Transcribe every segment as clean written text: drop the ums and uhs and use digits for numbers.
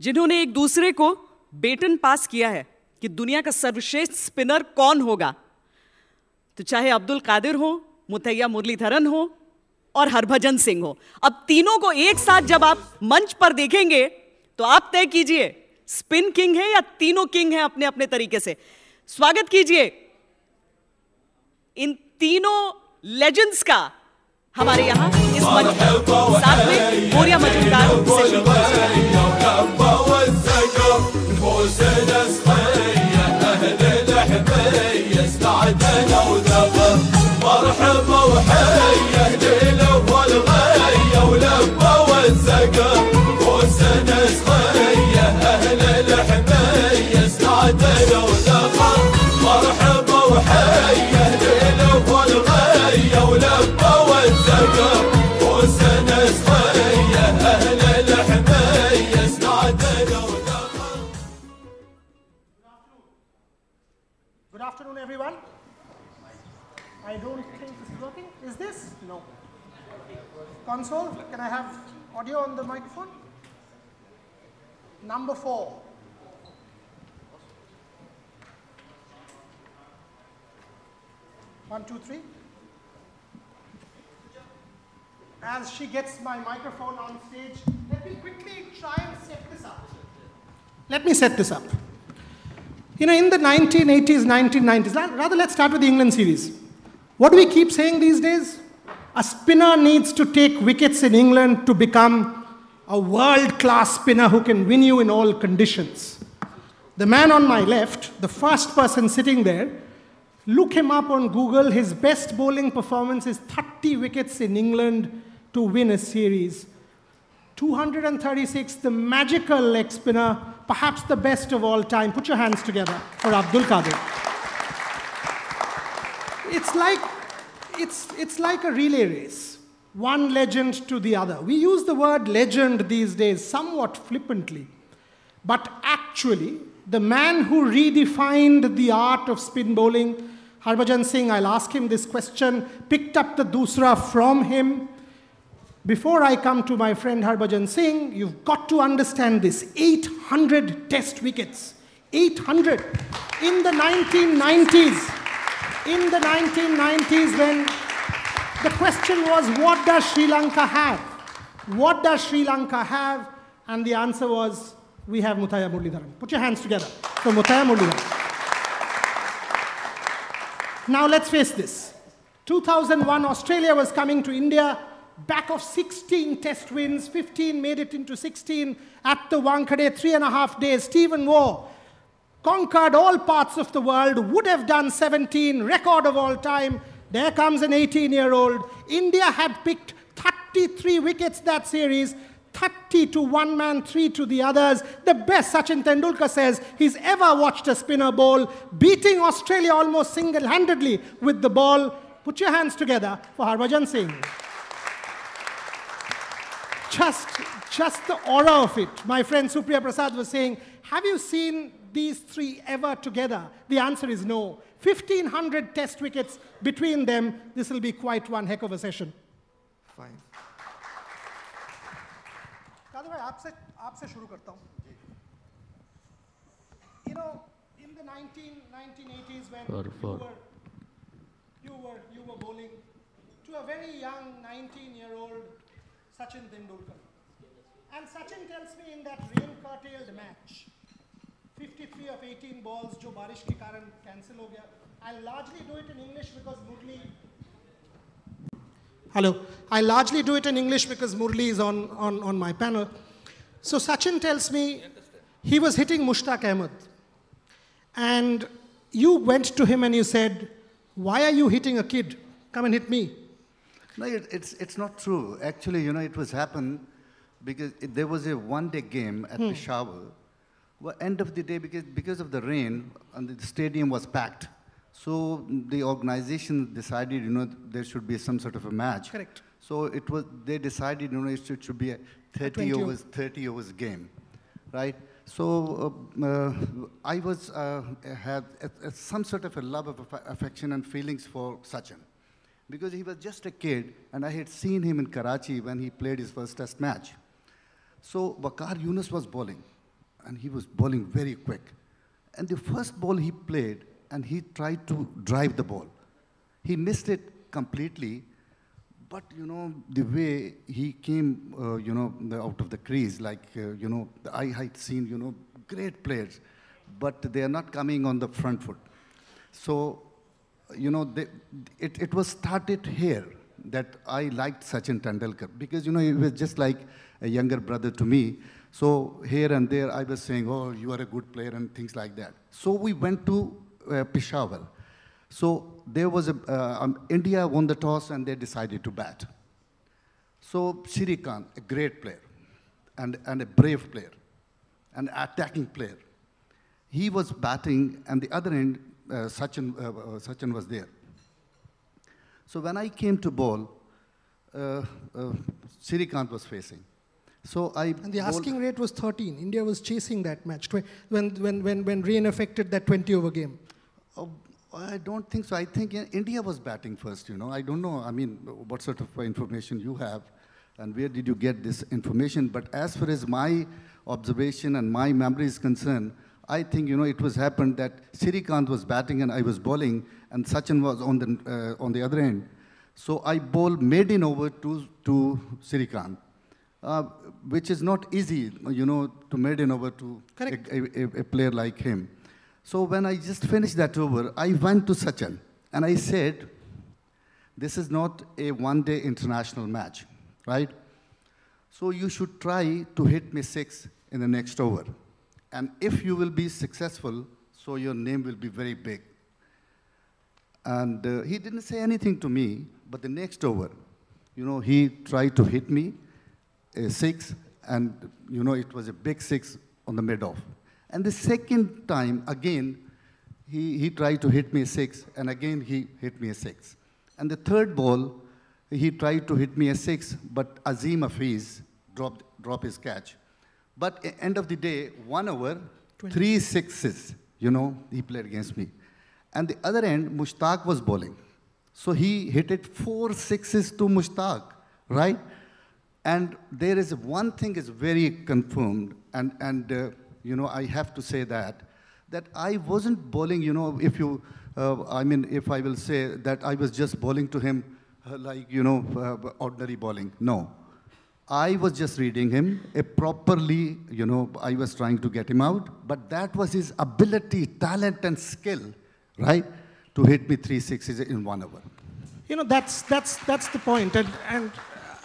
जिन्होंने एक दूसरे को बेटन पास किया है कि दुनिया का सर्वश्रेष्ठ स्पिनर कौन होगा, तो चाहे अब्दुल कादिर हो, मुतैया मुरलीधरन हो और हरभजन सिंह हो, अब तीनों को एक साथ जब आप मंच पर देखेंगे तो आप तय कीजिए स्पिन किंग है या तीनों किंग हैं अपने अपने तरीके से। स्वागत कीजिए इन तीनों लेजेंड्स का हमारे यहां इस मंच पर, साथ में बोरिया मजुमदार से शुरू Good afternoon, everyone. I don't think this is working. Is this? No. Console, can I have audio on the microphone? Number 4. One, two, three. As she gets my microphone on stage, let me quickly try and set this up. Let me set this up. You know, in the 1980s, 1990s, rather let's start with the England series. What do we keep saying these days? A spinner needs to take wickets in England to become a world-class spinner who can win you in all conditions. The man on my left, the first person sitting there, look him up on Google. His best bowling performance is 30 wickets in England to win a series. 236, the magical leg spinner, perhaps the best of all time. Put your hands together for Abdul Qadir. It's like a relay race, one legend to the other. We use the word legend these days somewhat flippantly, but actually, the man who redefined the art of spin bowling, Harbhajan Singh, I'll ask him this question, picked up the dusra from him. Before I come to my friend Harbhajan Singh, you've got to understand this. 800 test wickets. 800. In the 1990s, when the question was, what does Sri Lanka have? What does Sri Lanka have? And the answer was, we have Muttiah Muralitharan. Put your hands together for Muttiah Muralitharan. Now let's face this. 2001, Australia was coming to India. Back of 16 test wins, 15 made it into 16 at the Wankhede, 3.5 days. Stephen Waugh conquered all parts of the world, would have done 17, record of all time. There comes an 18-year-old. India had picked 33 wickets that series, 30 to one man, 3 to the others. The best, Sachin Tendulkar says, he's ever watched a spinner bowl, beating Australia almost single-handedly with the ball. Put your hands together for Harbhajan Singh. Just the aura of it. My friend Supriya Prasad was saying, have you seen these three ever together? The answer is no. 1,500 test wickets between them. This will be quite one heck of a session. Fine. Kadu bhai, aapse shuru karta hu. You know, in the 1980s when you were bowling to a very young 19-year-old Sachin Tendulkar. And Sachin tells me in that rain-curtailed match, 53 of 18 balls, jo barish ke karan cancel ho gaya. I'll largely do it in English because Murli... Hello. I'll largely do it in English because Murli is on my panel. So Sachin tells me he was hitting Mushtaq Ahmed. And you went to him and you said, why are you hitting a kid? Come and hit me. No, it's not true. Actually, you know, it was happened because there was a one-day game at Peshawar. Well, end of the day, because of the rain, and the stadium was packed. So the organization decided, you know, there should be some sort of a match. Correct. So they decided, you know, it should be a 30 overs game, right? So I had some sort of a love of affection and feelings for Sachin. Because he was just a kid, and I had seen him in Karachi when he played his first test match. So Waqar Yunus was bowling. and he was bowling very quick. And the first ball he played, and he tried to drive the ball. He missed it completely, but the way he came, out of the crease, like, I had seen, great players, but they are not coming on the front foot. So, it was started here that I liked Sachin Tendulkar, because, he was just like a younger brother to me. So here and there, I was saying, oh, you are a good player, and things like that. So we went to Peshawar. So there was India won the toss, and they decided to bat. So Sri Lanka, a great player, and a brave player, an attacking player. He was batting, and the other end, Sachin was there. So when I came to bowl, Sri Lanka was facing. So and the asking rate was 13. India was chasing that match when rain affected that 20-over game. Oh, I don't think so. I think India was batting first, I don't know, what sort of information you have, and where did you get this information? But as far as my observation and my memory is concerned, I think, it was happened that Sri Lanka was batting and I was bowling, and Sachin was on the other end. So I bowled maiden over to Sri Lanka. Which is not easy, to maiden over to a player like him. So when I just finished that over, I went to Sachin and I said, this is not a one-day international match, right? So you should try to hit me 6 in the next over. And if you will be successful, so your name will be very big. And he didn't say anything to me, but the next over, he tried to hit me a 6, and it was a big 6 on the mid-off. And the second time, again, he tried to hit me a 6, and again he hit me a 6. And the third ball, he tried to hit me a 6, but Azim Hafiz dropped his catch. But at the end of the day, 1 over, 3 sixes, he played against me. And the other end, Mushtaq was bowling. So he hit it 4 sixes to Mushtaq, right? And there is one thing is very confirmed, and I have to say that I wasn't bowling, if I will say that I was just bowling to him ordinary bowling. No. I was just reading him properly, I was trying to get him out, but that was his ability, talent, and skill, right, to hit me 3 sixes in 1 over. That's the point. And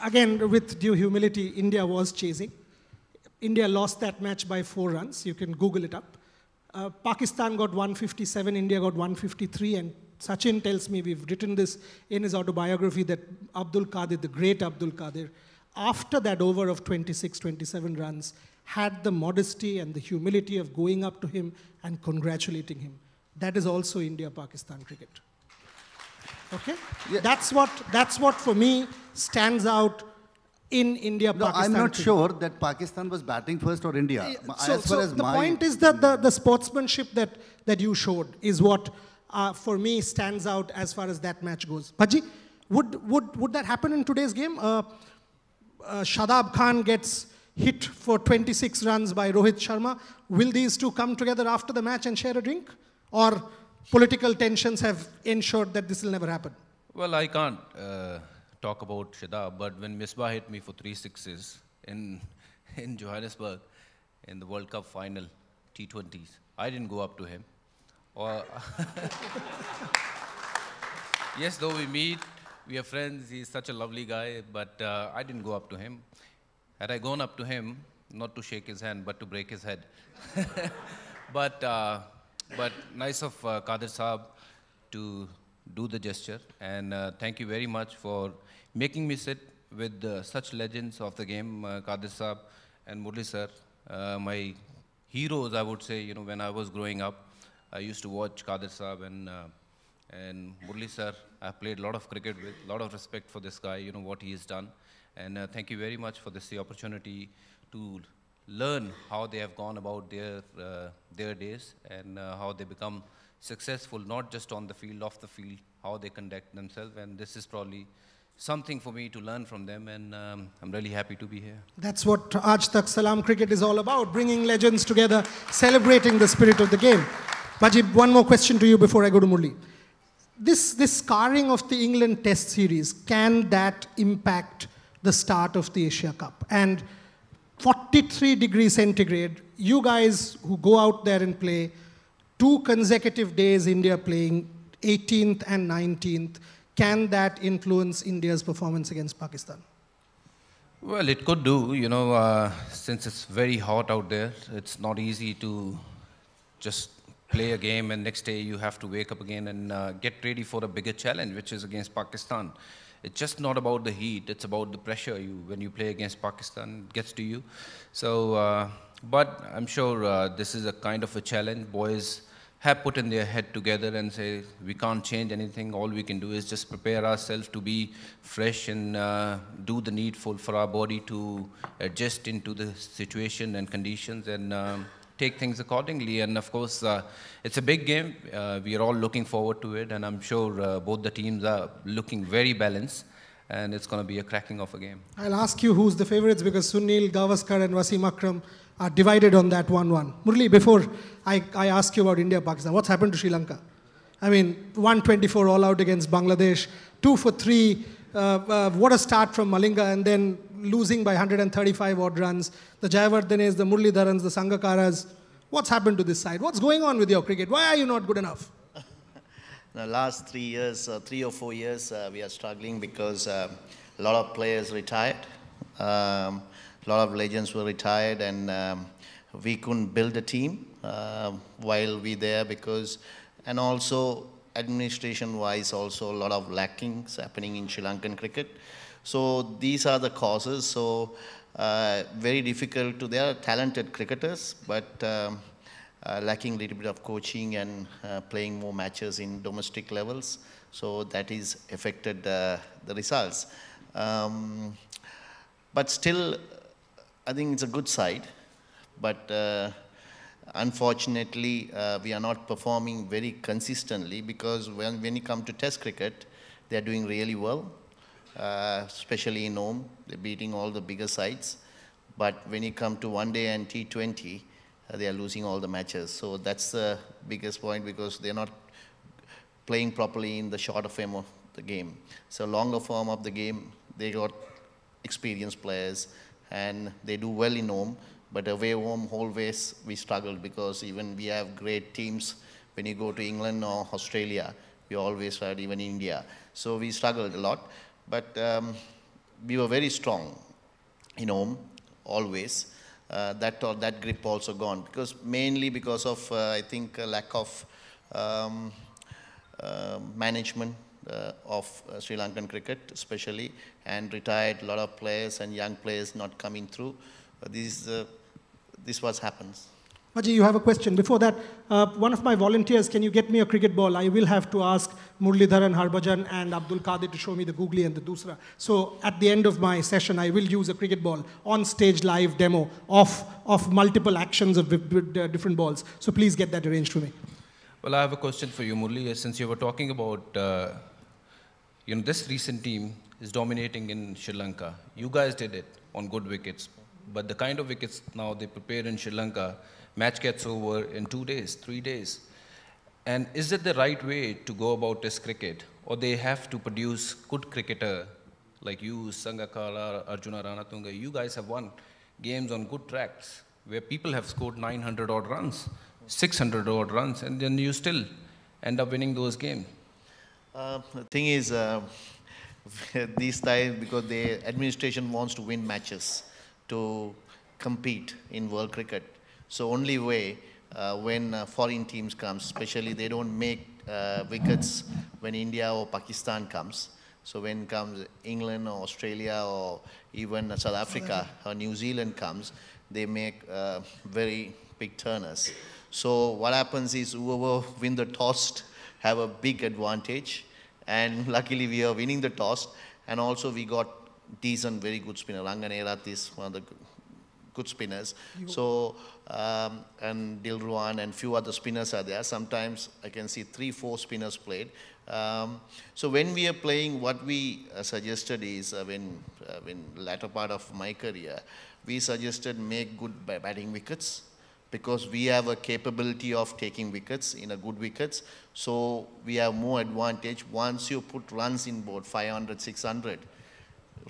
again, with due humility, India was chasing. India lost that match by 4 runs. You can Google it up. Pakistan got 157, India got 153, and Sachin tells me, we've written this in his autobiography, that Abdul Qadir, the great Abdul Qadir, after that over of 26, 27 runs, had the modesty and the humility of going up to him and congratulating him. That is also India-Pakistan cricket. Okay? Yeah. That's what for me stands out in India-Pakistan. No, I'm not sure that Pakistan was batting first or India. So the point is that the sportsmanship that you showed is what, for me, stands out as far as that match goes. Bhaji, would that happen in today's game? Shadab Khan gets hit for 26 runs by Rohit Sharma. Will these two come together after the match and share a drink? Or political tensions have ensured that this will never happen? Well, I can't talk about Shadab, but when Misbah hit me for 3 sixes in Johannesburg in the World Cup final T20s, I didn't go up to him. Or yes, though we meet, we are friends, he's such a lovely guy, but I didn't go up to him. Had I gone up to him, not to shake his hand, but to break his head. But nice of Qadir Saab to do the gesture, and thank you very much for making me sit with such legends of the game, Qadir Saab and Murli sir, my heroes, I would say. When I was growing up, I used to watch Qadir Saab and Murli sir. I played a lot of cricket with, a lot of respect for this guy, what he has done. And thank you very much for the opportunity to learn how they have gone about their days and how they become successful, not just on the field, off the field, how they conduct themselves. And this is probably something for me to learn from them, and I'm really happy to be here. That's what Aaj Tak Salaam cricket is all about, bringing legends together, celebrating the spirit of the game. Majib, one more question to you before I go to Murli. This scarring of the England Test series, can that impact the start of the Asia Cup? And 43 degrees centigrade, you guys who go out there and play, 2 consecutive days India playing, 18th and 19th, can that influence India's performance against Pakistan? Well, it could do, you know, since it's very hot out there, it's not easy to just play a game and next day you have to wake up again and get ready for a bigger challenge, which is against Pakistan. It's just not about the heat, it's about the pressure when you play against Pakistan, it gets to you. So, but I'm sure this is a kind of a challenge. Boys have put in their head together and say, we can't change anything, all we can do is just prepare ourselves to be fresh and do the needful for our body to adjust into the situation and conditions and take things accordingly. And of course, it's a big game. We are all looking forward to it, and I'm sure both the teams are looking very balanced, and it's going to be a cracking of a game. I'll ask you who's the favorites, because Sunil, Gavaskar and Wasim Akram are divided on that 1-1. Murli, before I ask you about India-Pakistan, what's happened to Sri Lanka? I mean, 124 all out against Bangladesh, 2 for 3, what a start from Malinga, and then losing by 135 odd runs. The Jayawardhanes, the Muralitharans, the Sangakaras. What's happened to this side? What's going on with your cricket? Why are you not good enough? The last 3 years, 3 or 4 years, we are struggling because a lot of players retired. A lot of legends were retired, and we couldn't build a team while we there because, and also administration-wise, also a lot of lackings happening in Sri Lankan cricket. So these are the causes. So very difficult to. They are talented cricketers, but lacking a little bit of coaching and playing more matches in domestic levels. So that is affected the results. But still, I think it's a good side, but unfortunately, we are not performing very consistently because when you come to Test cricket, they are doing really well, especially in home. They're beating all the bigger sides. But when you come to One Day and T20, they are losing all the matches. So that's the biggest point because they're not playing properly in the shorter form of the game. So longer form of the game, they got experienced players, and they do well in home, but away home always we struggle because even we have great teams. When you go to England or Australia, we always had even India. So we struggled a lot, but we were very strong in home always. That grip also gone because mainly because of I think a lack of management of Sri Lankan cricket especially, and retired a lot of players and young players not coming through. This was happens. Maji, you have a question. Before that, one of my volunteers, can you get me a cricket ball? I will have to ask Muralitharan, Harbhajan and Abdul Qadir to show me the googly and the dusra. So at the end of my session, I will use a cricket ball on stage live demo of multiple actions of different balls. So please get that arranged for me. Well, I have a question for you, Murli. Since you were talking about, this recent team is dominating in Sri Lanka. You guys did it on good wickets, but the kind of wickets now they prepare in Sri Lanka, match gets over in 2 days, 3 days. And is it the right way to go about Test cricket, or they have to produce good cricketer like you, Sangakkara, Arjuna Ranatunga? You guys have won games on good tracks where people have scored 900 odd runs. 600 odd runs, and then you still end up winning those games. The thing is, these times, because the administration wants to win matches to compete in world cricket. So only way when foreign teams come, especially they don't make wickets when India or Pakistan comes. So when comes England or Australia or even South Africa or New Zealand comes, they make very big turners. So what happens is whoever win the toss have a big advantage, and luckily we are winning the toss, and also we got decent, very good spinner. Ranganerat is one of the good spinners. So and Dilruwan and few other spinners are there. Sometimes I can see 3-4 spinners played. So when we are playing, what we suggested is when latter part of my career, we suggested make good batting wickets because we have a capability of taking wickets in a good wickets. So we have more advantage once you put runs in board, 500, 600,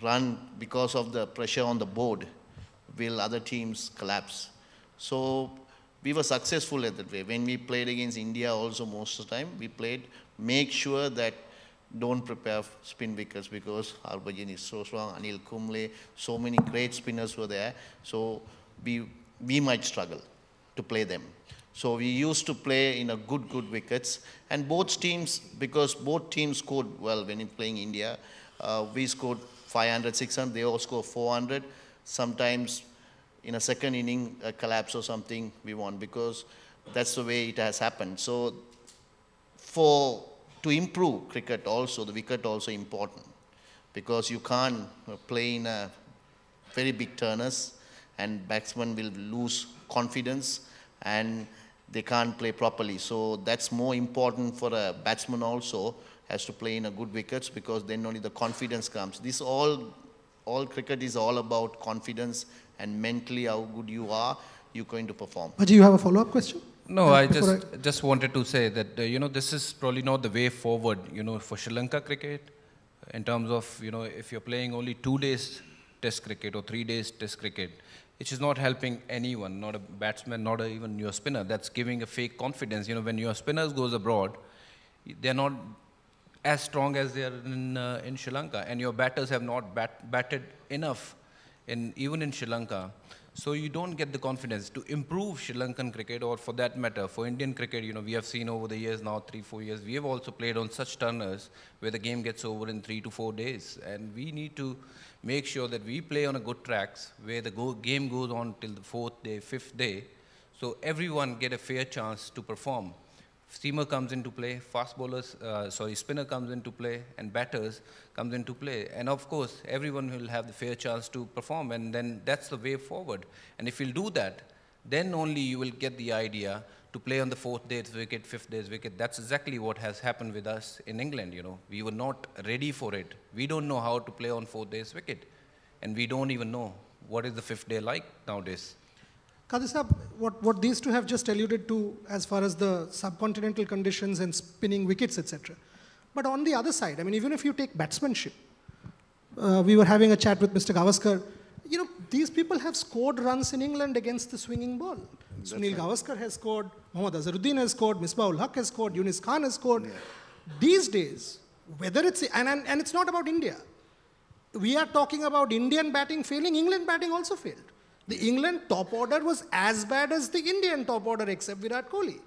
run because of the pressure on the board, will other teams collapse. So we were successful at that way. When we played against India also most of the time, we played, make sure that don't prepare spin wickets because Harbhajan is so strong, Anil Kumble, so many great spinners were there. So we might struggle to play them. So we used to play in a good wickets. And both teams, because both teams scored well when playing India, we scored 500, 600, they all scored 400. Sometimes in a second inning, a collapse or something, we won because that's the way it has happened. So to improve cricket also, the wicket also important because you can't play in a very big turners and batsmen will lose confidence and they can't play properly. So that's more important for a batsman also, has to play in a good wickets because then only the confidence comes. This all cricket is all about confidence and mentally how good you are, you're going to perform. Ajay, you have a follow-up question? No, I just wanted to say that, this is probably not the way forward, for Sri Lanka cricket in terms of, if you're playing only 2 days test cricket or 3 days test cricket, which is not helping anyone, not a batsman, not even your spinner. That's giving a fake confidence. When your spinners goes abroad, they're not as strong as they are in Sri Lanka, and your batters have not batted enough even in Sri Lanka. So you don't get the confidence to improve Sri Lankan cricket, or for that matter, for Indian cricket. We have seen over the years now, 3-4 years, we have also played on such turners where the game gets over in 3 to 4 days, and we need to make sure that we play on a good tracks where the game goes on till the 4th day, 5th day, so everyone get a fair chance to perform. Seamer comes into play, spinner comes into play, and batters comes into play. And of course, everyone will have the fair chance to perform, and then that's the way forward. And if you'll do that, then only you will get the idea to play on the 4th day's wicket, 5th day's wicket. That's exactly what has happened with us in England, We were not ready for it. We don't know how to play on 4th day's wicket. And we don't even know what is the 5th day like nowadays. Qadir Sahab, what these two have just alluded to as far as the subcontinental conditions and spinning wickets, etc. But on the other side, even if you take batsmanship, we were having a chat with Mr. Gavaskar. These people have scored runs in England against the swinging ball. Sunil Gavaskar has scored, Mohammad Azharuddin has scored, Misbah-ul Haq has scored, Yunus Khan has scored. Yeah. These days, whether it's, and it's not about India. We are talking about Indian batting failing, England batting also failed. The England top order was as bad as the Indian top order except Virat Kohli.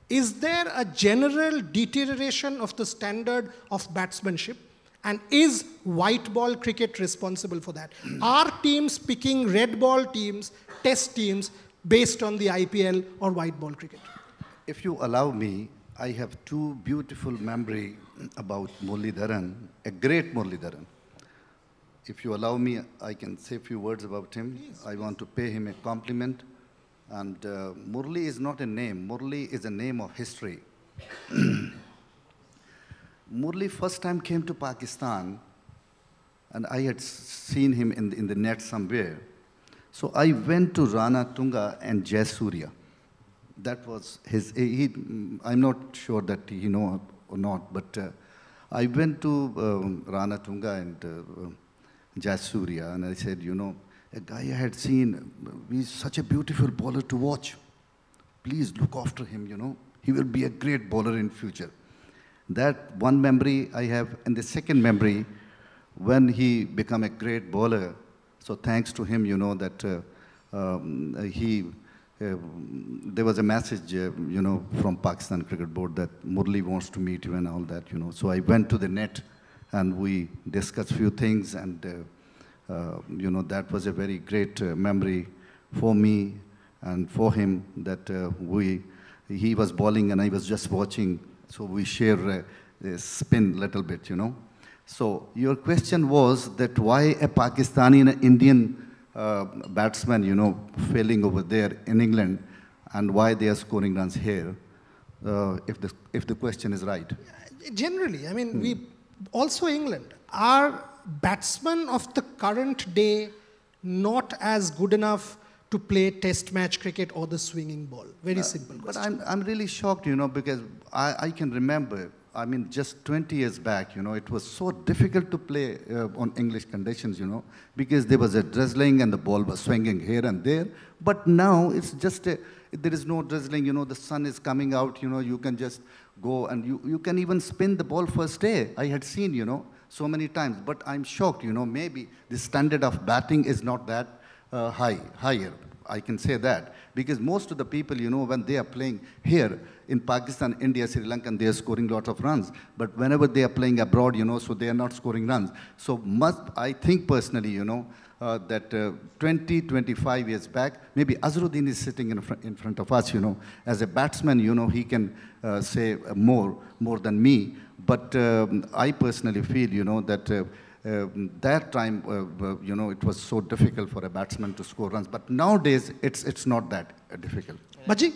Is there a general deterioration of the standard of batsmanship? And is white ball cricket responsible for that? Are teams picking red ball teams, test teams, based on the IPL or white ball cricket? If you allow me, I have two beautiful memory about Muralitharan, a great Muralitharan. If you allow me, I can say a few words about him. Please. I want to pay him a compliment. And Murli is not a name. Murli is a name of history. Murli first time came to Pakistan, and I had seen him in the net somewhere. So I went to Rana Tunga and Jaisurya. That was his, I'm not sure that he know or not, but I went to Rana Tunga and Jaisurya, and I said, a guy I had seen, he's such a beautiful bowler to watch. Please look after him, He will be a great bowler in future. That one memory I have, and the second memory, when he became a great bowler, so thanks to him, that there was a message, from Pakistan Cricket Board that Murli wants to meet you and all that, So I went to the net and we discussed few things, and that was a very great memory for me and for him, that he was bowling and I was just watching, so we share a spin little bit, So your question was that why a Pakistani and an Indian batsman, failing over there in England, and why they are scoring runs here, if the question is right. Generally, I mean, we also England, are batsmen of the current day not as good enough to play test match cricket or the swinging ball? Very simple But question. I'm really shocked, because I can remember, I mean, just 20 years back, it was so difficult to play on English conditions, because there was a drizzling and the ball was swinging here and there. But now it's just, there is no drizzling, the sun is coming out, you can just go and you can even spin the ball first day. I had seen, so many times. But I'm shocked, maybe the standard of batting is not that higher. I can say that. Because most of the people, when they are playing here in Pakistan, India, Sri Lanka, they are scoring lots of runs. But whenever they are playing abroad, so they are not scoring runs. So I think personally, that 20, 25 years back, maybe Azharuddin is sitting in front of us, as a batsman, he can say more than me. But I personally feel, that that time, it was so difficult for a batsman to score runs. But nowadays, it's not that difficult. Baji,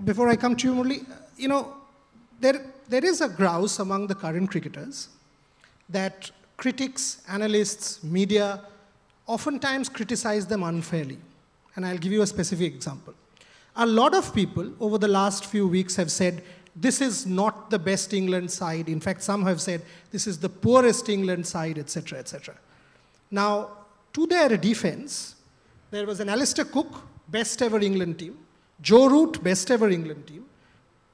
before I come to you, Murli, there is a grouse among the current cricketers that critics, analysts, media oftentimes criticize them unfairly. And I'll give you a specific example. A lot of people over the last few weeks have said, this is not the best England side. In fact, some have said, this is the poorest England side, etc., etc. Now, to their defense, there was an Alistair Cook, best ever England team. Joe Root, best ever England team.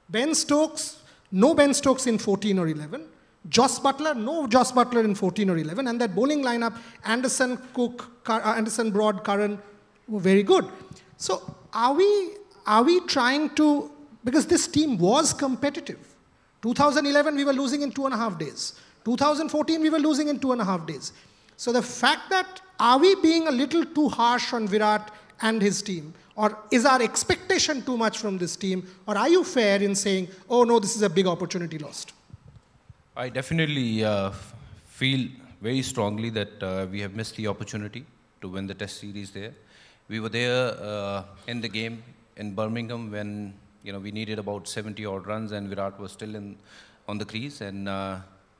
Ben Stokes, no Ben Stokes in 14 or 11. Joss Butler, no Joss Butler in 14 or 11. And that bowling lineup, Anderson, Cook, Anderson, Broad, Curran, were very good. So are we trying to, because this team was competitive. 2011, we were losing in 2.5 days. 2014, we were losing in 2.5 days. So the fact that, are we being a little too harsh on Virat and his team? Or is our expectation too much from this team? Or are you fair in saying, oh no, this is a big opportunity lost? I definitely feel very strongly that we have missed the opportunity to win the test series there. We were there in the game in Birmingham when we needed about 70 odd runs and Virat was still on the crease. And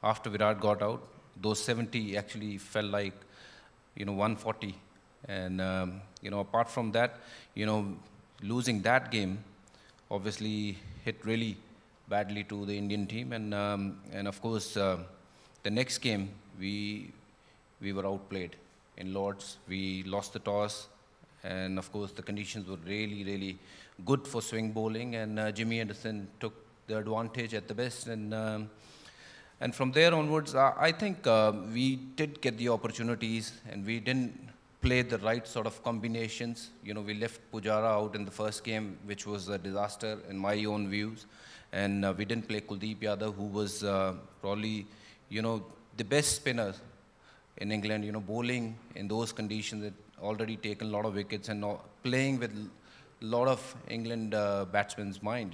after Virat got out, those 70 actually felt like 140. And apart from that, losing that game obviously hit really badly to the Indian team. And of course, the next game we were outplayed in Lords. We lost the toss, and of course the conditions were really, really good for swing bowling. And Jimmy Anderson took the advantage at the best. And from there onwards, I think we did get the opportunities, and we didn't play the right sort of combinations. We left Pujara out in the first game, which was a disaster in my own views. And we didn't play Kuldeep Yadav, who was probably, the best spinner in England, bowling in those conditions, had already taken a lot of wickets and playing with a lot of England batsmen's mind,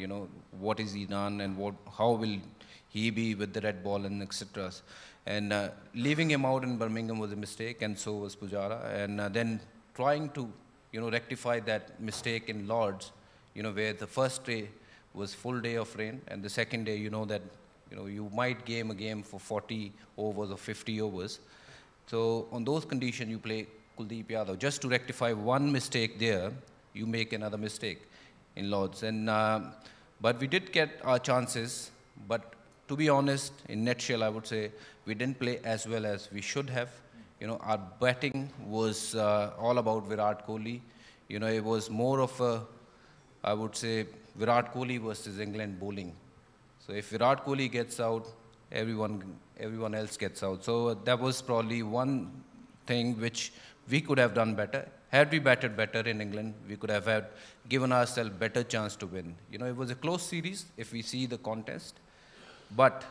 what is he done and how will he be with the red ball and etc. And leaving him out in Birmingham was a mistake, and so was Pujara. And then trying to, rectify that mistake in Lords, where the first day was full day of rain, and the second day, you might game a game for 40 overs or 50 overs. So on those conditions, you play Kuldeep Yadav. Just to rectify one mistake there, you make another mistake in Lords. And but we did get our chances, but to be honest, in nutshell, I would say we didn't play as well as we should have. Our batting was all about Virat Kohli. It was more of a, I would say, Virat Kohli versus England bowling. So if Virat Kohli gets out, everyone else gets out. So that was probably one thing which we could have done better. Had we batted better in England, we could have given ourselves better chance to win. It was a close series if we see the contest. But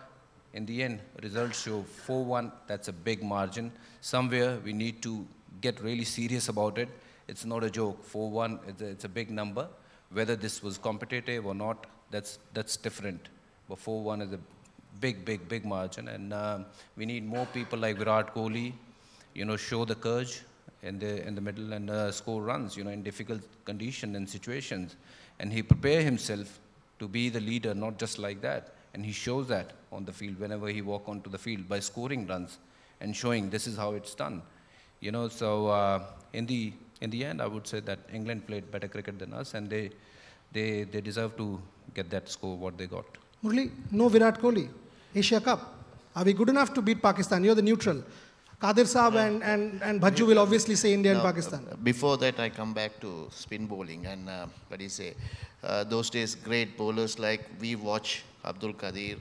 in the end, results show 4-1. That's a big margin. Somewhere we need to get really serious about it. It's not a joke. 4-1, it's a big number. Whether this was competitive or not, that's different. But 4-1 is a big margin. And we need more people like Virat Kohli, show the courage in the middle and score runs, in difficult conditions and situations. And he prepare himself to be the leader, not just like that. And he shows that on the field whenever he walk onto the field by scoring runs and showing this is how it's done. You know, so in the end, I would say that England played better cricket than us, and they deserve to get that score what they got. Murli, no Virat Kohli. Asia Cup. Are we good enough to beat Pakistan? You're the neutral. Qadir Saab and Bhajju will obviously say India and Pakistan. Before that, I come back to spin bowling. And what do you say? Those days, great bowlers like we watch Abdul Qadir,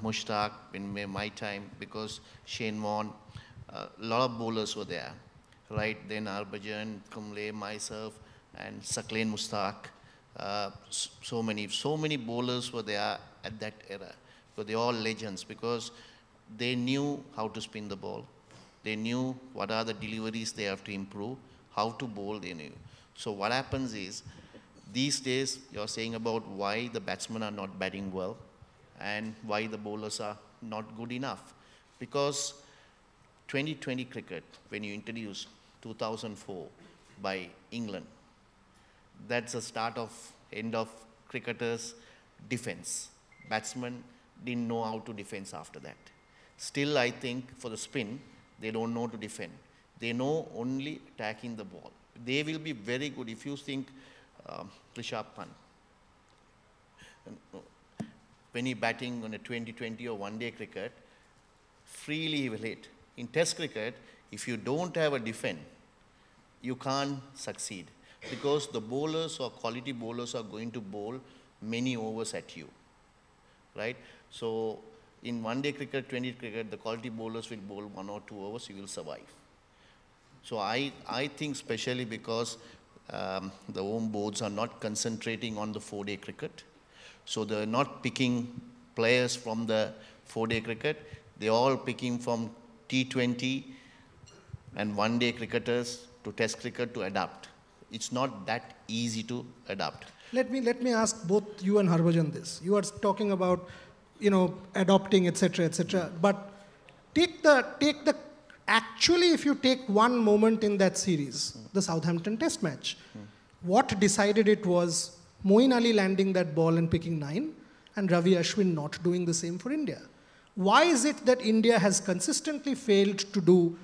Mushtaq in my time, because Shane Warne, a lot of bowlers were there. Right then, Harbhajan, Kumble, myself, and Saqlain Mushtaq. So many bowlers were there at that era. So they're all legends because they knew how to spin the ball. They knew what are the deliveries they have to improve, how to bowl they knew. So what happens is, these days you're saying about why the batsmen are not batting well and why the bowlers are not good enough. Because 2020 cricket, when you introduced 2004 by England, that's the start of end of cricketers' defense. Batsmen didn't know how to defend after that. Still, I think for the spin, they don't know to defend. They know only attacking the ball. They will be very good. If you think Rishabh Pant, when he batting on a 2020 or one-day cricket, freely he will hit. In Test cricket, if you don't have a defense, you can't succeed because the bowlers or quality bowlers are going to bowl many overs at you, right? So in one-day cricket, 20 cricket, the quality bowlers will bowl 1 or 2 overs, you will survive. So I think especially because the home boards are not concentrating on the 4-day cricket. So they're not picking players from the 4-day cricket. They're all picking from T20 and one-day cricketers to Test cricket to adapt. It's not that easy to adapt. Let me ask both you and Harbhajan this. You are talking about, adopting, etc., etc. But actually, if you take one moment in that series, the Southampton Test match, what decided it was Moeen Ali landing that ball and picking 9, and Ravi Ashwin not doing the same for India. Why is it that India has consistently failed to do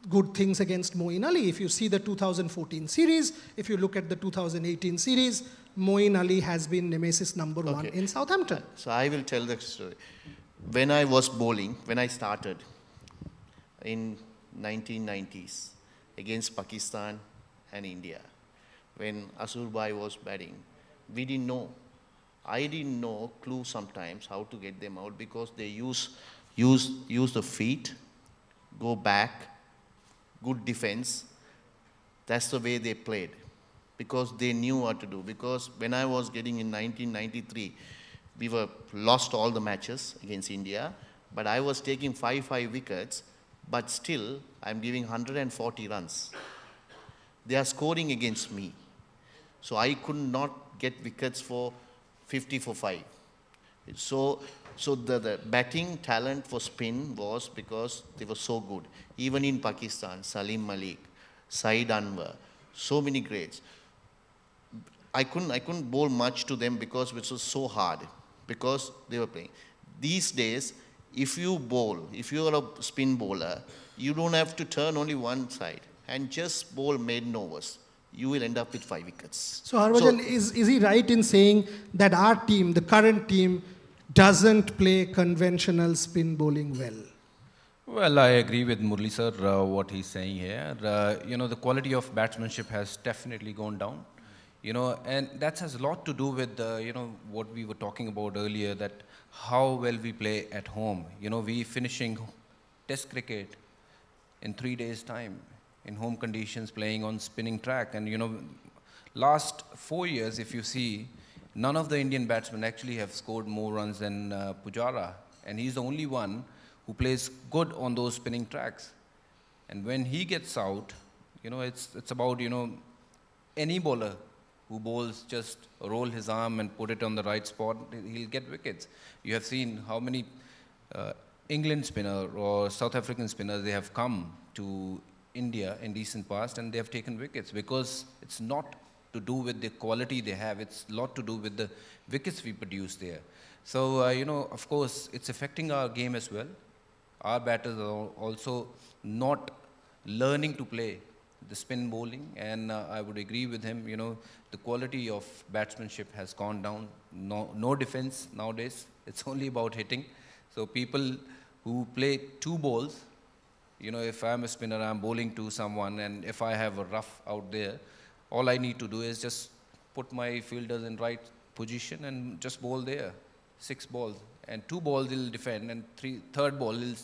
good things against Moeen Ali? If you see the 2014 series, if you look at the 2018 series, Moeen Ali has been nemesis number 1 in Southampton. So I will tell the story. When I was bowling, when I started in 1990s against Pakistan and India, when Asur Bhai was batting, we didn't know. I didn't know clue sometimes how to get them out because they use the feet, go back, good defense. That's the way they played because they knew what to do. Because when I was getting in 1993, we were lost all the matches against India, but I was taking 5 wickets, but still I'm giving 140 runs. They are scoring against me. So I could not get wickets for 50 for 5. So the batting talent for spin was because they were so good. Even in Pakistan, Salim Malik, Saeed Anwar, so many greats. I couldn't bowl much to them because it was so hard, because they were playing. These days, if you bowl, if you are a spin bowler, you don't have to turn only one side and just bowl maiden overs. You will end up with 5 wickets. So Harbhajan, is he right in saying that our team, the current team, doesn't play conventional spin bowling well? Well, I agree with Murli sir, what he's saying here. The quality of batsmanship has definitely gone down. And that has a lot to do with, what we were talking about earlier, that how well we play at home. We finishing Test cricket in 3 days' time, in home conditions, playing on spinning track. And, last 4 years, if you see, none of the Indian batsmen actually have scored more runs than Pujara. And he's the only one who plays good on those spinning tracks. And when he gets out, it's about, any bowler who bowls just roll his arm and put it on the right spot, he'll get wickets. You have seen how many England spinner or South African spinners, they have come to India in recent past and they have taken wickets because it's not to do with the quality they have. It's a lot to do with the wickets we produce there. So, you know, of course, it's affecting our game as well. Our batters are also not learning to play the spin bowling, and I would agree with him, you know, the quality of batsmanship has gone down. No defense nowadays. It's only about hitting. So people who play two balls, you know, if I'm a spinner, I'm bowling to someone, and if I have a rough out there, all I need to do is just put my fielders in right position and just bowl there. 6 balls. And 2 balls he'll defend, and third ball he'll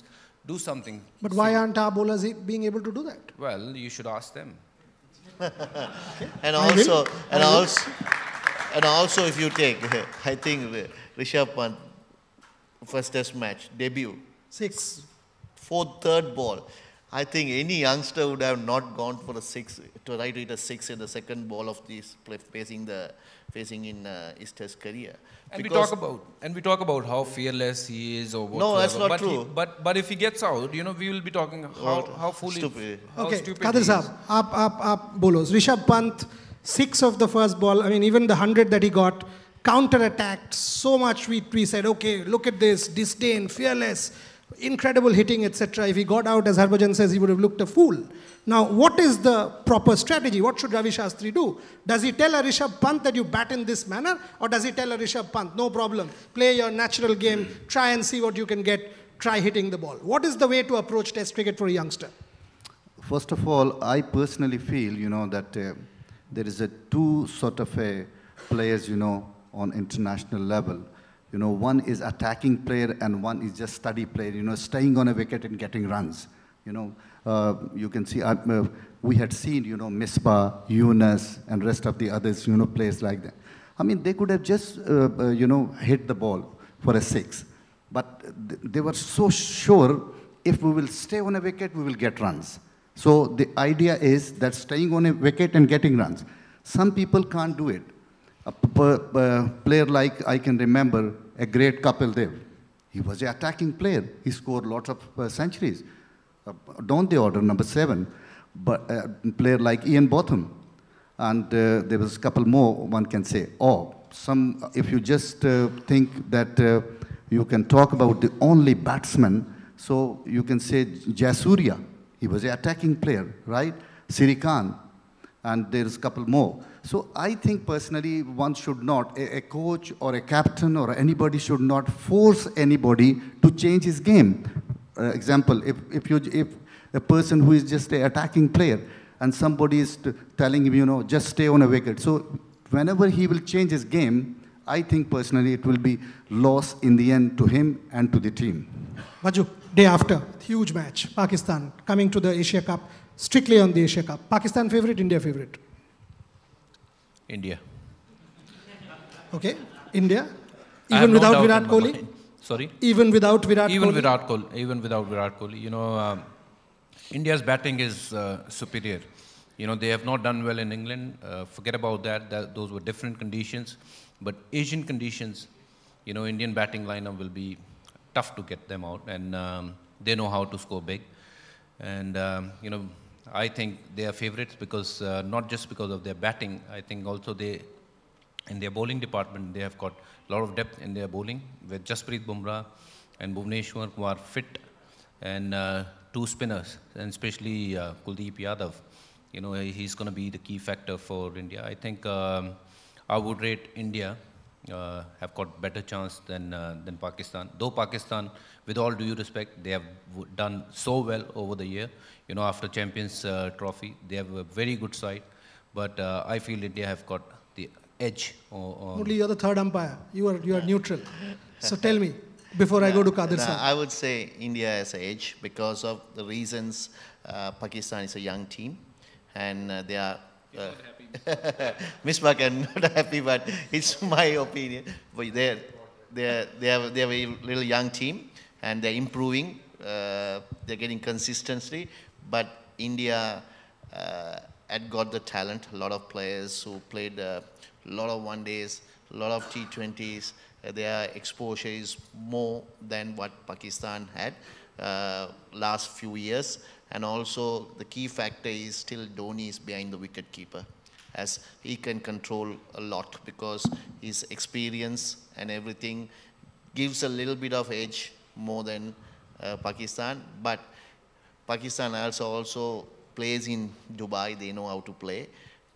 do something. But why aren't our bowlers being able to do that? Well, you should ask them. And also, if you take, I think Rishabh Pant, first test match, debut. 6. Third ball. I think any youngster would have not gone for a 6, to try to hit a 6 in the second ball of this facing in his test career. And we talk about how fearless he is or whatever. No, that's not true. But if he gets out, you know, we will be talking how foolish, stupid. how Okay, stupid Qadir he is. Saab, aap bowlers. Rishabh Pant, 6 of the first ball. I mean, even the 100 that he got, counter-attacked so much. We said, okay, look at this, disdain, fearless, incredible hitting, etc. If he got out, as Harbhajan says, he would have looked a fool. Now, what is the proper strategy? What should Ravi Shastri do? Does he tell a Rishabh Pant that you bat in this manner? Or does he tell a Rishabh Pant, no problem, play your natural game, try and see what you can get, try hitting the ball? What is the way to approach test cricket for a youngster? First of all, I personally feel, you know, that there is a two sort of players, you know, on international level. You know, one is attacking player and one is just study player, you know, staying on a wicket and getting runs. You know, you can see, we had seen, you know, Misbah, Yunus, and rest of the others, you know, players like that. I mean, they could have just, you know, hit the ball for a 6. But they were so sure, if we will stay on a wicket, we will get runs. So the idea is that staying on a wicket and getting runs. Some people can't do it. A player like, I can remember, a great Kapil Dev. He was an attacking player. He scored lots of centuries. Down the order, number 7. But a player like Ian Botham. And there was a couple more, one can say. Or if you just think that you can talk about the only batsman, so you can say Jayasuriya. He was an attacking player, right? Siri Khan. And there's a couple more. So I think personally one should not, a coach or a captain or anybody should not force anybody to change his game. Example, if a person who is just an attacking player and somebody is telling him, you know, just stay on a wicket. So whenever he will change his game, I think personally it will be loss in the end to him and to the team. Maju, day after, huge match, Pakistan coming to the Asia Cup, strictly on the Asia Cup. Pakistan favorite, India favorite? India. Okay, India? I have Even no without doubt Virat in my Kohli? mind. Sorry? Even without Virat Even Kohli? without Virat Kohli. You know, India's batting is superior. You know, they have not done well in England. Forget about that. Those were different conditions. But Asian conditions, you know, Indian batting lineup will be tough to get them out. And they know how to score big. And, you know, I think they are favorites because, not just because of their batting, I think also in their bowling department, they have got a lot of depth in their bowling with Jasprit Bumrah and Bhuvneshwar who are fit, and 2 spinners, and especially Kuldeep Yadav. You know, he's going to be the key factor for India. I think I would rate India have got better chance than Pakistan. Though Pakistan, with all due respect, they have done so well over the year. You know, after Champions Trophy, they have a very good side. But I feel India have got the edge. Only you're the third umpire. You are neutral. So tell me, before I go to Qadir Saab. I would say India has an edge because of the reasons Pakistan is a young team. And they are... Misbah can not happy, but it's my opinion. But they have a little young team, and they're improving. They're getting consistency. But India had got the talent. A lot of players who played a lot of one-days, a lot of T20s. Their exposure is more than what Pakistan had last few years. And also, the key factor is still Dhoni is behind the wicket keeper. as he can control a lot because his experience and everything gives a little bit of edge more than Pakistan. But Pakistan also plays in Dubai. They know how to play.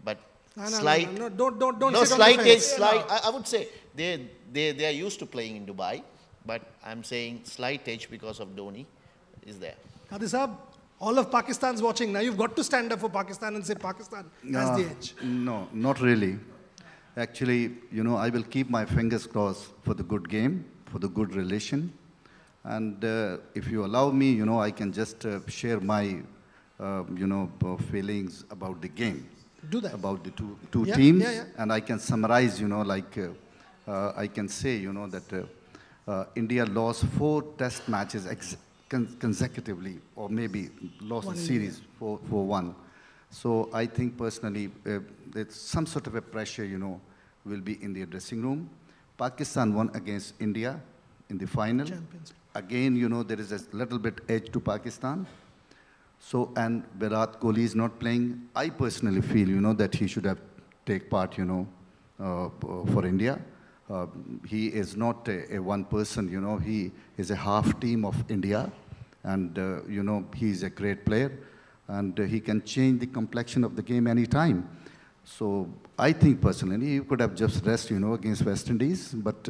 But No, slight, don't slight edge. I would say they are used to playing in Dubai. But I'm saying slight edge because of Dhoni is there. Qadi Saab, all of Pakistan's watching. Now you've got to stand up for Pakistan and say Pakistan has the edge. No, not really. Actually, I will keep my fingers crossed for the good game, for the good relation. And if you allow me, I can just share my, feelings about the game. Do that. About the two teams. Yeah. And I can summarize, I can say, that India lost 4 test matches consecutively, or maybe lost the series 4-1. So I think personally, there's some sort of a pressure, will be in the dressing room. Pakistan won against India in the final. Champions. Again, there is a little bit edge to Pakistan. So, and Virat Kohli is not playing. I personally feel, that he should have take part, for India. He is not a one person, he is a half team of India. And, he is a great player. And he can change the complexion of the game anytime. So I think personally, he could have just rest, against West Indies. But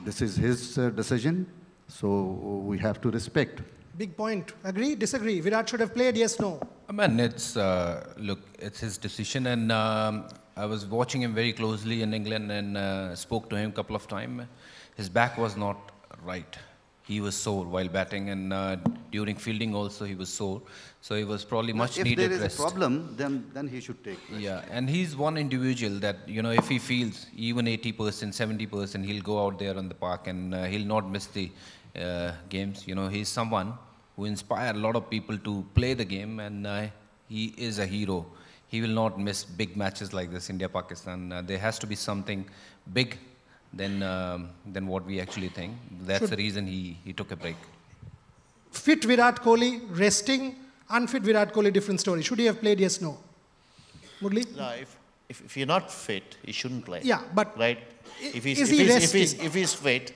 this is his decision. So we have to respect. Big point. Agree? Disagree? Virat should have played? Yes, no? Man, it's, look, it's his decision, and I was watching him very closely in England and spoke to him a couple of times. His back was not right. He was sore while batting, and during fielding also he was sore. So he was probably much needed rest. If there is a problem, then he should take rest. Yeah, and he's one individual that, if he feels even 80%, 70%, he'll go out there on the park and he'll not miss the games. He's someone who inspired a lot of people to play the game, and he is a hero. He will not miss big matches like this, India-Pakistan. There has to be something big than what we actually think. That's the reason he took a break. Fit Virat Kohli, resting, unfit Virat Kohli, different story. Should he have played? Yes, no? Murli? No, if you're not fit, he shouldn't play. Yeah, but right? If he's fit,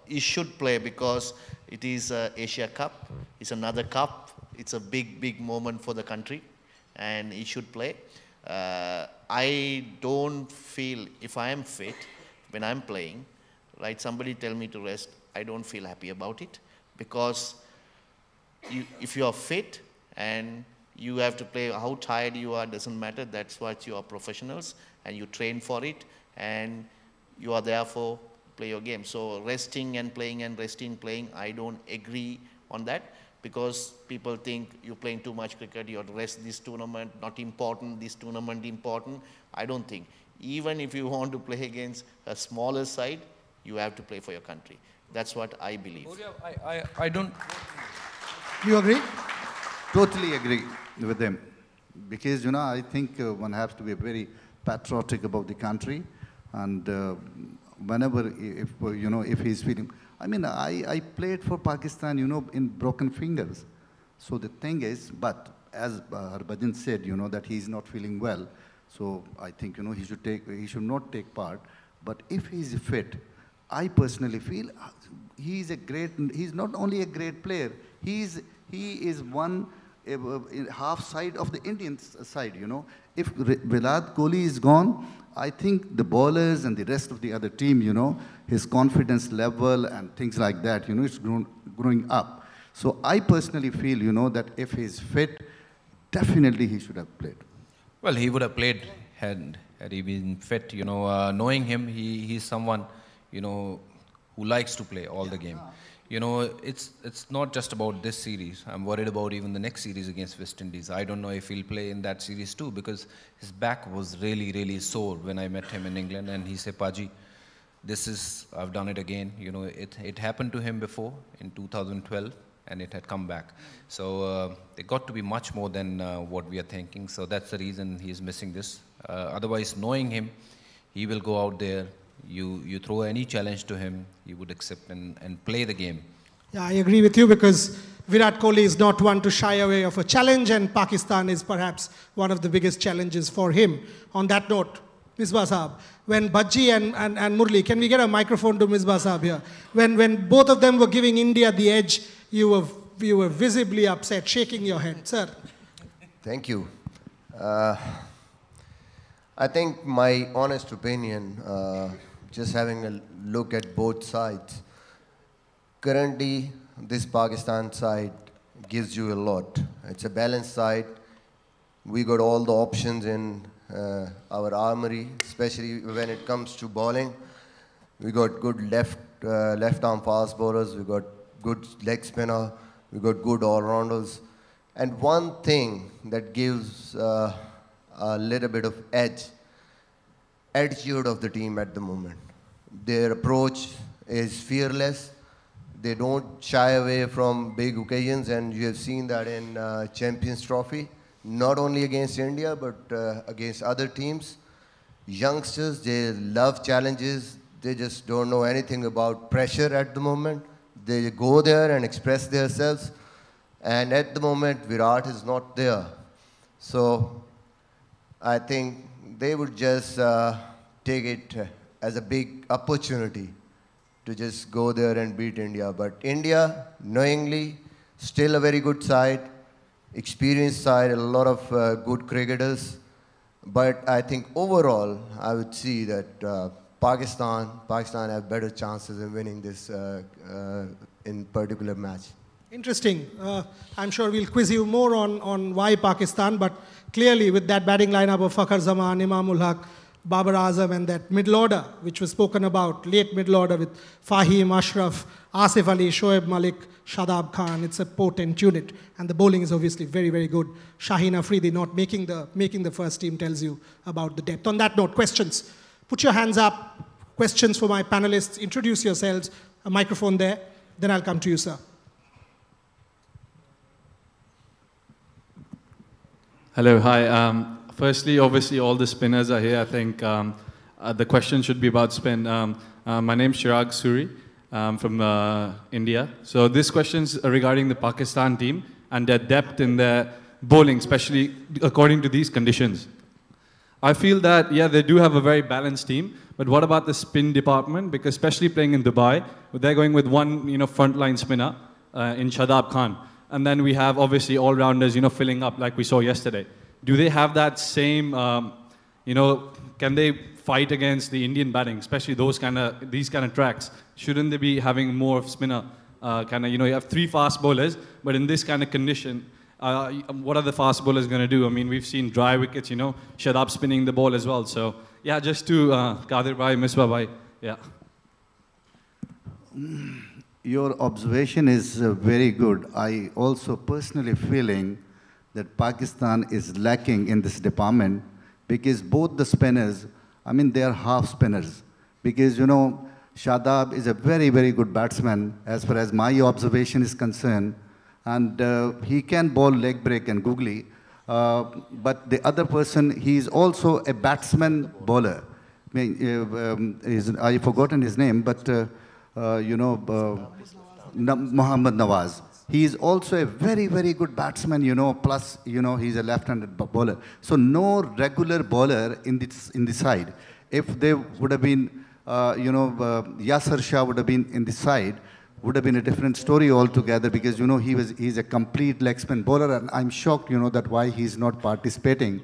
he should play because it is Asia Cup. It's another cup. It's a big moment for the country, and he should play. I don't feel, if I am fit, when I'm playing, right, somebody tell me to rest, I don't feel happy about it, because if you are fit and you have to play, how tired you are doesn't matter. That's what you are professionals, and you train for it, and you are there for play your game. So resting and playing and resting, playing, I don't agree on that, because people think you're playing too much cricket, you have to rest this tournament, not important, this tournament important. I don't think. Even if you want to play against a smaller side, you have to play for your country. That's what I believe. I don't... You agree? Totally agree with them. Because, I think one has to be very patriotic about the country. And whenever, if he's feeling... I played for Pakistan, in broken fingers. So the thing is, but as Harbhajan said, that he's not feeling well. So I think, he should not take part. But if he's fit, I personally feel he's not only a great player, he is one half side of the Indian side, If Virat Kohli is gone, I think the bowlers and the rest of the other team, his confidence level and things like that, it's growing up. So I personally feel, that if he's fit, definitely he should have played. Well, he would have played had he been fit. Knowing him, he's someone, who likes to play all the game. It's not just about this series. I'm worried about even the next series against West Indies. I don't know if he'll play in that series too, because his back was really, really sore when I met him in England, and he said, Paji, I've done it again. It happened to him before in 2012, and it had come back. So it got to be much more than what we are thinking. So that's the reason he's missing this. Otherwise, knowing him, he will go out there. You throw any challenge to him, he would accept and play the game. Yeah, I agree with you, because Virat Kohli is not one to shy away of a challenge, and Pakistan is perhaps one of the biggest challenges for him. On that note, Misbah Sahab, when Bajji and Murli, can we get a microphone to Misbah Sahab here? When both of them were giving India the edge, you were visibly upset, shaking your head. Sir. Thank you. I think my honest opinion, just having a look at both sides, currently this Pakistan side gives you a lot. It's a balanced side. We got all the options in our armory, especially when it comes to bowling. We got good left arm fast bowlers, we got good leg spinner, we got good all-rounders. And one thing that gives a little bit of attitude of the team at the moment. Their approach is fearless. They don't shy away from big occasions, and you have seen that in Champions Trophy, not only against India, but against other teams. Youngsters, they love challenges. They just don't know anything about pressure at the moment. They go there and express themselves. And at the moment, Virat is not there. So I think they would just take it as a big opportunity to just go there and beat India. But India, knowingly, still a very good side, experienced side, a lot of good cricketers. But I think overall, I would see that Pakistan have better chances in winning this in particular match. Interesting. I'm sure we'll quiz you more on why Pakistan, but clearly with that batting lineup of Fakhar Zaman, Imamul Haq, Babar Azam, and that middle order, which was spoken about, late middle order with Fahim, Ashraf, Asif Ali, Shoaib Malik, Shadab Khan, it's a potent unit. And the bowling is obviously very, very good. Shaheen Afridi not making the first team tells you about the depth. On that note, questions. Put your hands up. Questions for my panelists. Introduce yourselves. A microphone there. Then I'll come to you, sir. Hello, hi. Firstly, obviously, all the spinners are here. I think the question should be about spin. My name's Chirag Suri from India. So this question's regarding the Pakistan team and their depth in their bowling, especially according to these conditions. I feel that, yeah, they do have a very balanced team, but what about the spin department? Because especially playing in Dubai, they're going with one, frontline spinner in Shadab Khan. And then we have, obviously, all-rounders, filling up like we saw yesterday. Do they have that same, can they fight against the Indian batting, especially these kind of tracks? Shouldn't they be having more of spinner? You have three fast bowlers, but in this kind of condition, what are the fast bowlers going to do? I mean, we've seen dry wickets, Shadab spinning the ball as well. So, yeah, just to Qadir bhai, Misbah bhai, yeah. Your observation is very good. I also personally feeling that Pakistan is lacking in this department because both the spinners, they are half spinners. Because, Shadab is a very, very good batsman as far as my observation is concerned. And he can bowl leg break and googly. But the other person, he is also a batsman bowler. I've forgotten his name, but Mohammad Nawaz. He is also a very, very good batsman, plus, he's a left-handed bowler. So no regular bowler in the side. If they would have been, Yasir Shah would have been in the side, would have been a different story altogether because, he's a complete leg spin bowler, and I'm shocked, that why he's not participating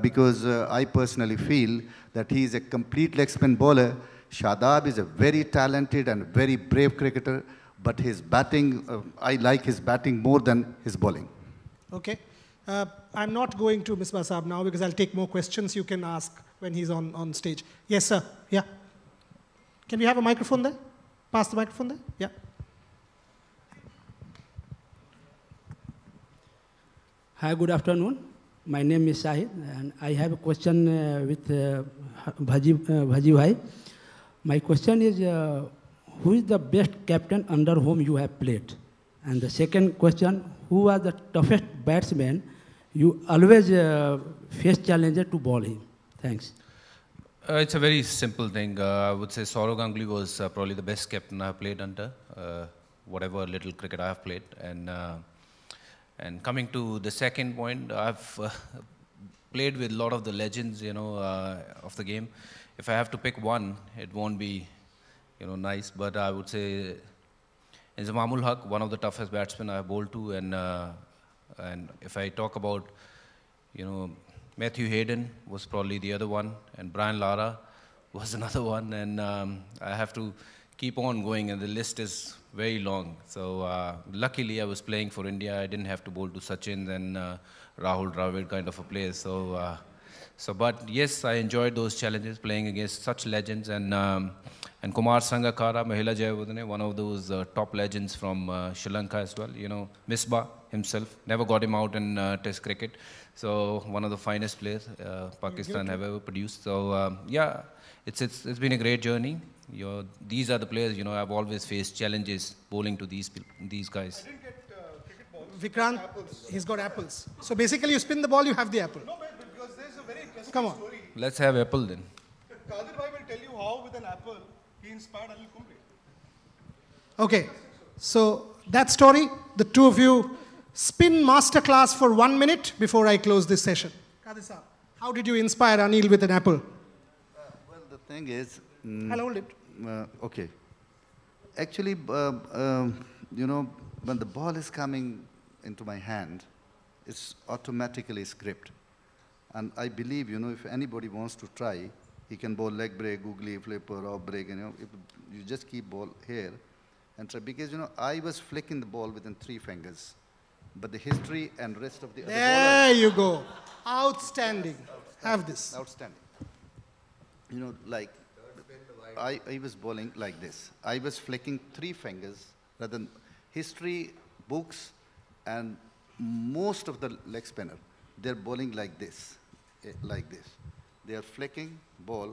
because I personally feel that he's a complete leg spin bowler. Shadab is a very talented and very brave cricketer, but his batting, I like his batting more than his bowling. Okay. I'm not going to Misbah Sahab now because I'll take more questions you can ask when he's on stage. Yes, sir. Yeah. Can we have a microphone there? Pass the microphone there. Yeah. Hi, good afternoon. My name is Shahid, and I have a question with Bhaji Bhai. My question is, who is the best captain under whom you have played? And the second question, who was the toughest batsman you always face challenger to bowl him? Thanks. It's a very simple thing. I would say Saurav Ganguly was probably the best captain I have played under. whatever little cricket I have played. And coming to the second point, I've played with a lot of the legends, of the game. If I have to pick one, it won't be, nice, but I would say Inzamamul Haq, one of the toughest batsmen I have bowled to, and if I talk about, Matthew Hayden was probably the other one, and Brian Lara was another one, and I have to keep on going, and the list is very long. So luckily I was playing for India. I didn't have to bowl to Sachin and Rahul Dravid kind of a player. But yes, I enjoyed those challenges, playing against such legends, and Kumar Sangakkara, Mahela Jayawardene, one of those top legends from Sri Lanka as well. Misbah himself, never got him out in Test cricket. So one of the finest players Pakistan have ever produced. So yeah, it's been a great journey. These are the players, I've always faced challenges bowling to these guys. I didn't get cricket ball. Vikrant, he's got apples. So basically you spin the ball, you have the apple. No, but because there's a very interesting Come on. story. Let's have apple then. Qadir Bhai will tell you how with an apple he inspired Anil Kumble. Okay, so that story, the two of you spin masterclass for 1 minute before I close this session. Qadir Saab, how did you inspire Anil with an apple? Well, the thing is... I'll hold it. Okay. Actually, when the ball is coming into my hand, it's automatically script. And I believe, if anybody wants to try, he can bowl leg break, googly, flipper, off break, if you just keep ball here and try. Because, I was flicking the ball within 3 fingers. But the history and rest of the other There you go. Outstanding. Have this. Outstanding. Like, I was bowling like this. I was flicking 3 fingers rather than history, books, and most of the leg spinner, they're bowling like this, like this. They are flicking ball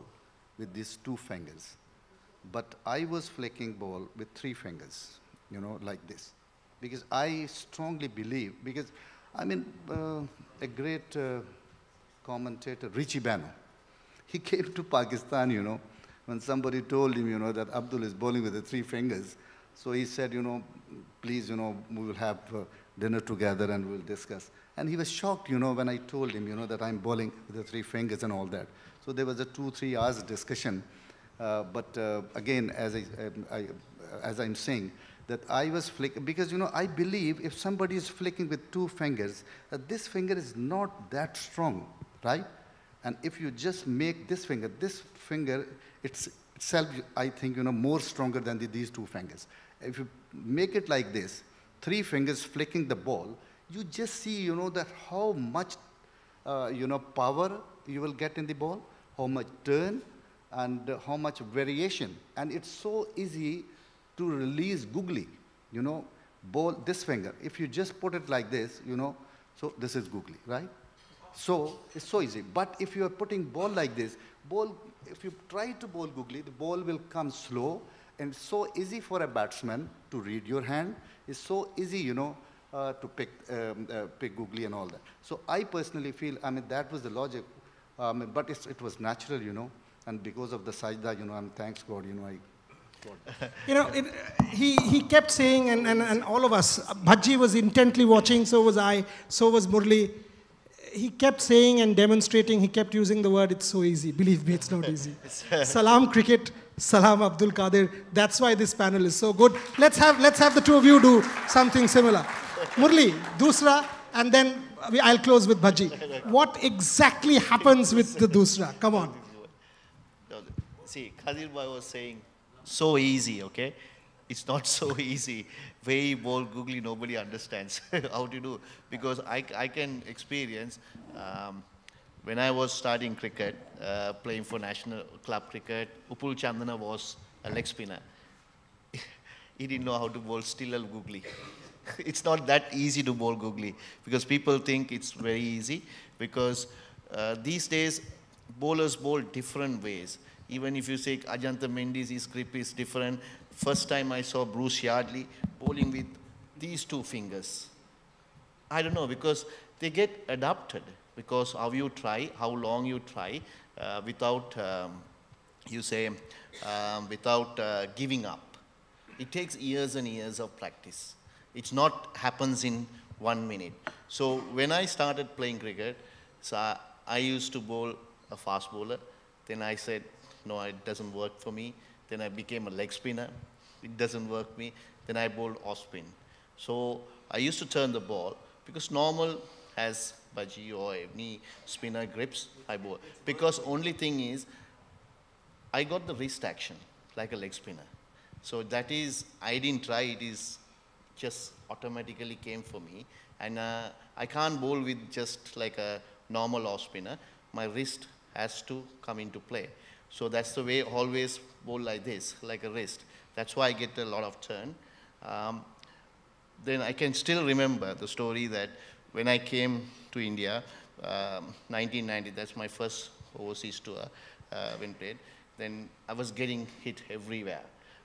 with these 2 fingers. But I was flicking ball with 3 fingers, like this. Because I strongly believe, because, a great commentator, Richie Bano, he came to Pakistan, when somebody told him, that Abdul is bowling with the 3 fingers. So he said, please, we will have dinner together and we'll discuss. And he was shocked, when I told him, that I'm bowling with the 3 fingers and all that. So there was a 2-3 hours discussion. But again, as I'm saying, that I was flicking, because, I believe if somebody is flicking with 2 fingers, that this finger is not that strong, right? And if you just make this finger itself, I think, more stronger than these 2 fingers. If you make it like this, 3 fingers flicking the ball, you just see, that how much, power you will get in the ball, how much turn, and how much variation. And it's so easy to release googly, ball this finger. If you just put it like this, so this is googly, right? So it's so easy. But if you are putting ball like this, if you try to bowl googly, the ball will come slow, and it's so easy for a batsman to read your hand. It's so easy, to pick googly and all that. So I personally feel, that was the logic, but it was natural, and because of the sajda, I'm thanks God, he kept saying, and all of us, Bhaji was intently watching, so was I, so was Murli. He kept saying and demonstrating, he kept using the word, it's so easy. Believe me, it's not easy. Salaam cricket, Salaam Abdul Qadir. That's why this panel is so good. Let's have the two of you do something similar. Murli, Dusra, and then I'll close with Bhaji. What exactly happens with the Dusra? Come on. See, Qadir Bhai was saying, so easy, okay? It's not so easy. Way bowl googly, nobody understands how to do. Because I can experience, when I was starting cricket, playing for national club cricket, Upul Chandana was a leg spinner. He didn't know how to bowl still a googly. It's not that easy to bowl googly, because people think it's very easy, because these days bowlers bowl different ways. Even if you say Ajanta Mendy's, his grip is different. First time I saw Bruce Yardley bowling with these 2 fingers. I don't know, because they get adapted, because how you try, how long you try, without, without giving up. it takes years and years of practice. It's not happens in 1 minute. So when I started playing cricket, so I used to bowl a fast bowler. Then I said, no, it doesn't work for me. Then I became a leg spinner. It doesn't work for me. Then I bowled off spin. So I used to turn the ball because normal has Bhaji or any spinner grips, I bowl. Because only thing is, I got the wrist action like a leg spinner. So that is, I didn't try, it is just automatically came for me. And I can't bowl with just like a normal off spinner. My wrist has to come into play. So that's the way I always bowl like this, like a wrist. That's why I get a lot of turn. Then I can still remember the story that when I came to India, 1990, that's my first overseas tour, when played, then I was getting hit everywhere.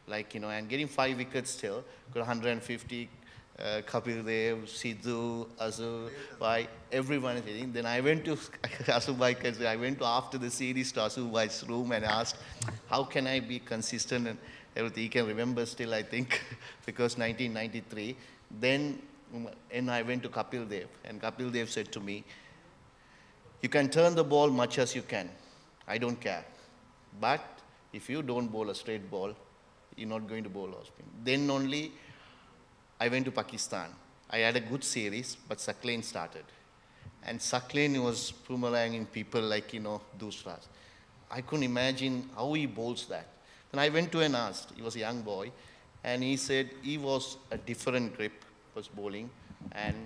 Like, and getting 5 wickets still, got 150, Kapil Dev, Sidhu, Azul, Bhai, everyone is hitting. Then I went to Asu Bhai, I went to after the series to Asu Bhai's room and asked, how can I be consistent and everything? He can remember still, I think, because 1993. Then and I went to Kapil Dev, and Kapil Dev said to me, you can turn the ball much as you can. I don't care. But if you don't bowl a straight ball, you're not going to bowl off spin. Then only I went to Pakistan. I had a good series, but Sakleen started. And Sakleen was boomeranging people like, Dusras. I couldn't imagine how he bowls that. Then I went to and asked. He was a young boy. And he said he was a different grip, was bowling, and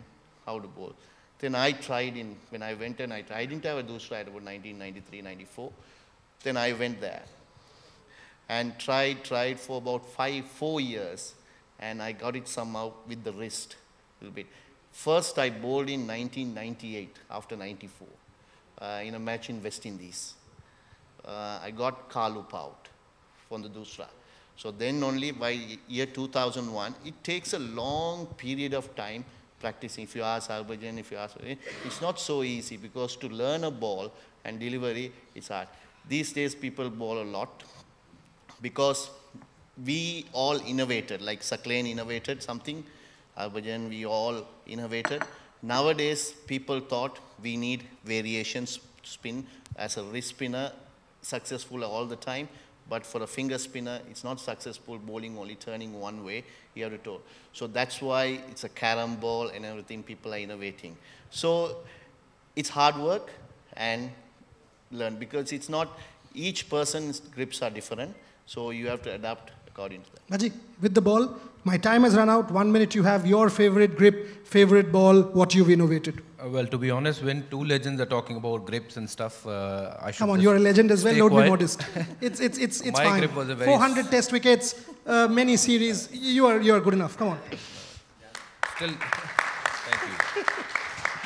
how to bowl. Then I tried when I went and I didn't have a Dusra at about 1993, 94. Then I went there and tried for about 4 years, and I got it somehow with the wrist a little bit. First, I bowled in 1998 after 94 in a match in West Indies. I got Kalup out from the Dusra. So then only by year 2001, it takes a long period of time practicing. If you ask Harbhajan, it's not so easy because to learn a ball and delivery, it's hard. These days, people bowl a lot because we all innovated, like Sakleen innovated something, Harbhajan, we all innovated. Nowadays, people thought we need variations spin as a wrist spinner, successful all the time. But for a finger spinner, it's not successful bowling only turning one way. You have to toe. So that's why it's a carom ball and everything. People are innovating. So it's hard work and learn because it's not, each person's grips are different. So you have to adapt according to that. Bhaji, with the ball, my time has run out. 1 minute, you have your favorite grip, favorite ball, what you've innovated. Well, to be honest, when two legends are talking about grips and stuff, I should. Come on, you're a legend as well. Don't be modest. It's My fine. grip was a very 400 test wickets, many series. You are good enough. Come on. Still, thank you.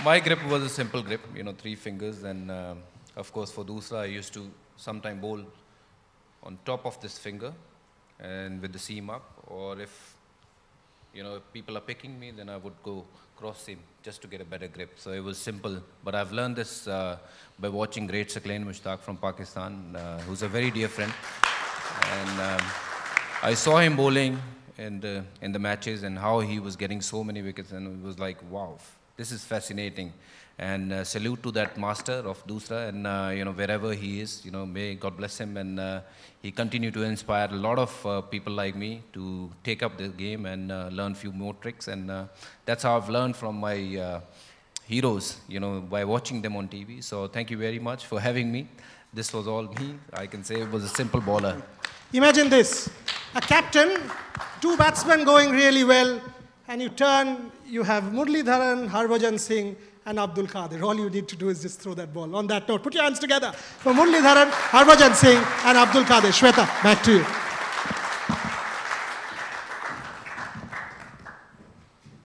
My grip was a simple grip, 3 fingers, and of course for Dusra, I used to sometime bowl on top of this finger, and with the seam up, or if people are picking me, then I would go cross seam just to get a better grip. So it was simple. But I've learned this by watching great Sakleen Mushtaq from Pakistan, who's a very dear friend. And I saw him bowling in the matches and how he was getting so many wickets, and it was like, wow, this is fascinating. And salute to that master of Dusra, and wherever he is, may God bless him, and he continue to inspire a lot of people like me to take up the game and learn few more tricks, and that's how I've learned from my heroes, by watching them on TV. So thank you very much for having me. This was all me. I can say it was a simple bowler. Imagine this, a captain, 2 batsmen going really well, and you turn, you have Muralitharan, Harbhajan Singh, and Abdul Qadir. All you need to do is just throw that ball. On that note, put your hands together for Muralitharan, Harbhajan Singh, and Abdul Qadir. Shweta, back to you.